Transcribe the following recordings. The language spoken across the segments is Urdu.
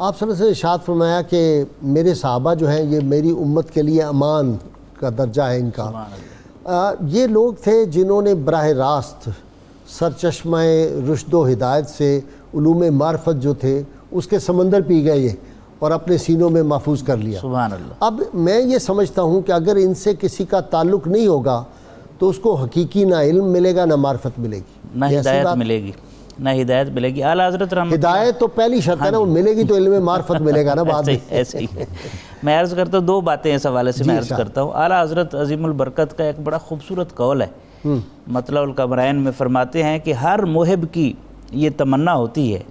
آپ صلی اللہ علیہ وسلم نے ارشاد فرمایا کہ میرے صحابہ جو ہیں یہ میری امت کے لیے امان کا درجہ ہے ان کا. یہ لوگ تھے جنہوں نے براہ راست سرچشمہ رشد و ہدایت سے علوم معرفت جو تھے اس کے سمندر پی گئے یہ اور اپنے سینوں میں محفوظ کر لیا. سبحان اللہ. اب میں یہ سمجھتا ہوں کہ اگر ان سے کسی کا تعلق نہیں ہوگا تو اس کو حقیقی نہ علم ملے گا نہ معرفت ملے گی, نہ ہدایت ملے گی, نہ ہدایت ملے گی. اعلیٰ حضرت رحمۃ ہدایت تو پہلی شرط ہے نا, وہ ملے گی تو علم معرفت ملے گا نا بعد میں. ایسے ہی ہے. میں عرض کرتا ہوں دو باتیں اس حوالے سے میں عرض کرتا ہوں. اعلیٰ حضرت عظیم البرکت کا ایک بڑا خوبصورت قول ہے, مطلع القمرین میں فرماتے ہیں کہ ہر محب کی یہ تمنا ہوتی ہے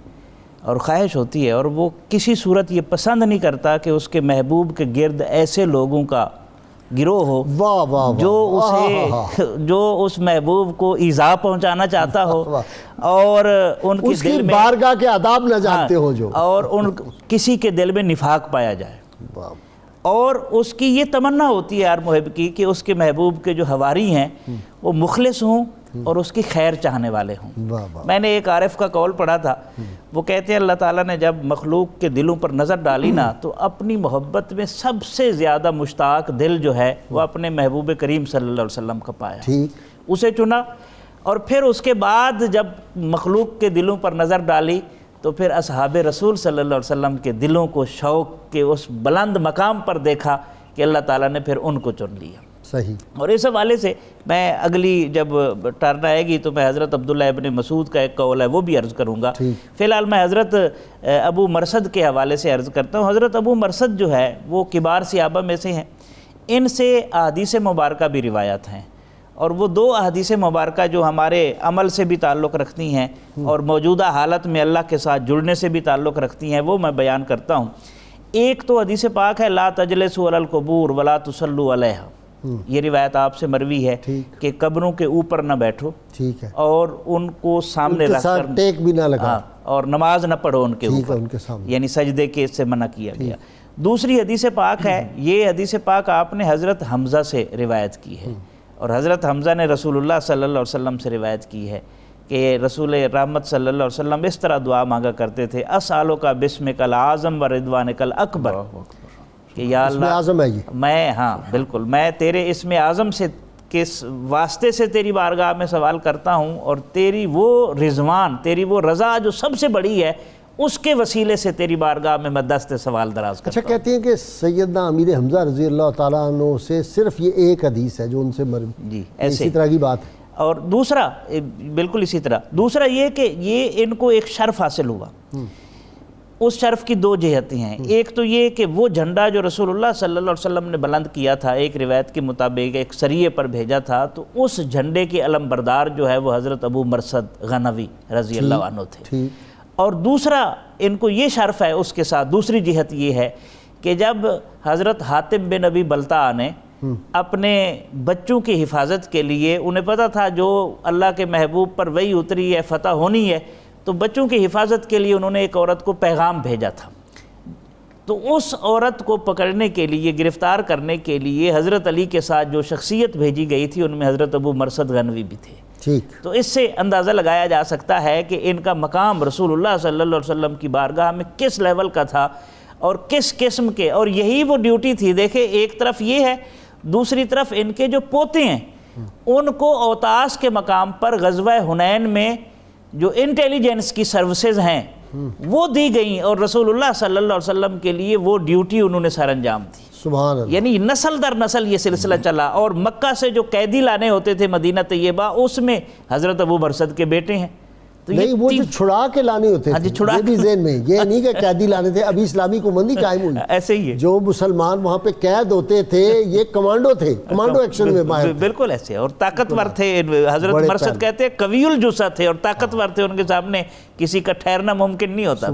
اور خواہش ہوتی ہے اور وہ کسی صورت یہ پسند نہیں کرتا کہ اس کے محبوب کے گرد ایسے لوگوں کا گروہ ہو واہ واہ جو اس محبوب کو ایذا پہنچانا چاہتا ہو اور ان کے دل میں بارگاہ کے آداب نہ جانتے ہو جو, اور ان کسی کے دل میں نفاق پایا جائے. اور اس کی یہ تمنا ہوتی ہے ہر محب کی کہ اس کے محبوب کے جو حواری ہیں وہ مخلص ہوں اور اس کی خیر چاہنے والے ہوں. میں نے ایک عارف کا قول پڑھا تھا, وہ کہتے ہیں اللہ تعالیٰ نے جب مخلوق کے دلوں پر نظر ڈالی نا تو اپنی محبت میں سب سے زیادہ مشتاق دل جو ہے وہ اپنے محبوب کریم صلی اللہ علیہ وسلم کا پایا, اسے چنا. اور پھر اس کے بعد جب مخلوق کے دلوں پر نظر ڈالی تو پھر اصحاب رسول صلی اللہ علیہ وسلم کے دلوں کو شوق کے اس بلند مقام پر دیکھا کہ اللہ تعالیٰ نے پھر ان کو چن لیا. صحیح. اور اس حوالے سے میں اگلی جب ٹرن آئے گی تو میں حضرت عبداللہ ابن مسعود کا ایک قول ہے وہ بھی عرض کروں گا. فی الحال میں حضرت ابو مرثد کے حوالے سے عرض کرتا ہوں. حضرت ابو مرثد جو ہے وہ کبار صحابہ میں سے ہیں, ان سے احادیث مبارکہ بھی روایات ہیں, اور وہ دو احادیث مبارکہ جو ہمارے عمل سے بھی تعلق رکھتی ہیں اور موجودہ حالت میں اللہ کے ساتھ جڑنے سے بھی تعلق رکھتی ہیں وہ میں بیان کرتا ہوں. ایک تو حدیث پاک ہے لا تجلسوا علی القبور ولا تصلوا علیہا, یہ روایت آپ سے مروی ہے کہ قبروں کے اوپر نہ بیٹھو اور ان کو سامنے رکھ کر ٹیک بھی نہ لگا اور نماز نہ پڑھو ان کے اوپر, یعنی سجدے کے سے منع کیا گیا. دوسری حدیث پاک ہے, یہ حدیث پاک آپ نے حضرت حمزہ سے روایت کی ہے, اور حضرت حمزہ نے رسول اللہ صلی اللہ علیہ وسلم سے روایت کی ہے کہ رسول رحمت صلی اللہ علیہ وسلم اس طرح دعا مانگا کرتے تھے, اسالک بسمک العظم و رضوانک الاکبر, کہ یا اللہ میں بالکل میں تیرے اسم اعظم سے کس واسطے سے تیری بارگاہ میں سوال کرتا ہوں, اور تیری وہ رضوان, تیری وہ رضا جو سب سے بڑی ہے, اس کے وسیلے سے تیری بارگاہ میں میں دست سوال دراز کرتا ہوں. اچھا, کہتے ہیں کہ سیدنا امیر حمزہ رضی اللہ تعالیٰ عنہ سے صرف یہ ایک حدیث ہے جو ان سے جی اسی طرح کی بات ہے. اور دوسرا بالکل اسی طرح, دوسرا یہ کہ یہ ان کو ایک شرف حاصل ہوا. اس شرف کی دو جہتیں ہیں. ایک تو یہ کہ وہ جھنڈا جو رسول اللہ صلی اللہ علیہ وسلم نے بلند کیا تھا, ایک روایت کے مطابق ایک سریے پر بھیجا تھا, تو اس جھنڈے کے علم بردار جو ہے وہ حضرت ابو مرثد غنوی رضی اللہ عنہ تھے. اور دوسرا ان کو یہ شرف ہے اس کے ساتھ, دوسری جہت یہ ہے کہ جب حضرت حاتم بن ابی بلتع نے اپنے بچوں کی حفاظت کے لیے, انہیں پتہ تھا جو اللہ کے محبوب پر وحی اتری ہے فتح ہونی ہے, تو بچوں کی حفاظت کے لیے انہوں نے ایک عورت کو پیغام بھیجا تھا. تو اس عورت کو پکڑنے کے لیے, گرفتار کرنے کے لیے حضرت علی کے ساتھ جو شخصیت بھیجی گئی تھی ان میں حضرت ابو مرثد غنوی بھی تھے. تو اس سے اندازہ لگایا جا سکتا ہے کہ ان کا مقام رسول اللہ صلی اللہ علیہ وسلم کی بارگاہ میں کس لیول کا تھا اور کس قسم کے, اور یہی وہ ڈیوٹی تھی. دیکھیں ایک طرف یہ ہے, دوسری طرف ان کے جو پوتے ہیں ان کو اوتاس کے مقام پر غزوہ حنین میں جو انٹیلیجنس کی سروسز ہیں وہ دی گئیں, اور رسول اللہ صلی اللہ علیہ وسلم کے لیے وہ ڈیوٹی انہوں نے سر انجام دی. سبحان اللہ. یعنی نسل در نسل یہ سلسلہ چلا, اور مکہ سے جو قیدی لانے ہوتے تھے مدینہ طیبہ, اس میں حضرت ابو مرثد کے بیٹے ہیں. نہیں, وہ جو چھڑا کے لانے ہوتے تھے, یہ بھی ذہن میں, یہ نہیں کہ قیدی لانے تھے. ابھی اسلامی حکومت قائم ہوئی, ایسے ہی ہے, جو مسلمان وہاں پہ قید ہوتے تھے یہ کمانڈو تھے, کمانڈو ایکشن میں ماہر, بالکل ایسے, اور طاقتور تھے. حضرت مرثد کہتے ہیں قوی الجثہ تھے اور طاقتور تھے, ان کے سامنے کسی کا ٹھہرنا ممکن نہیں ہوتا.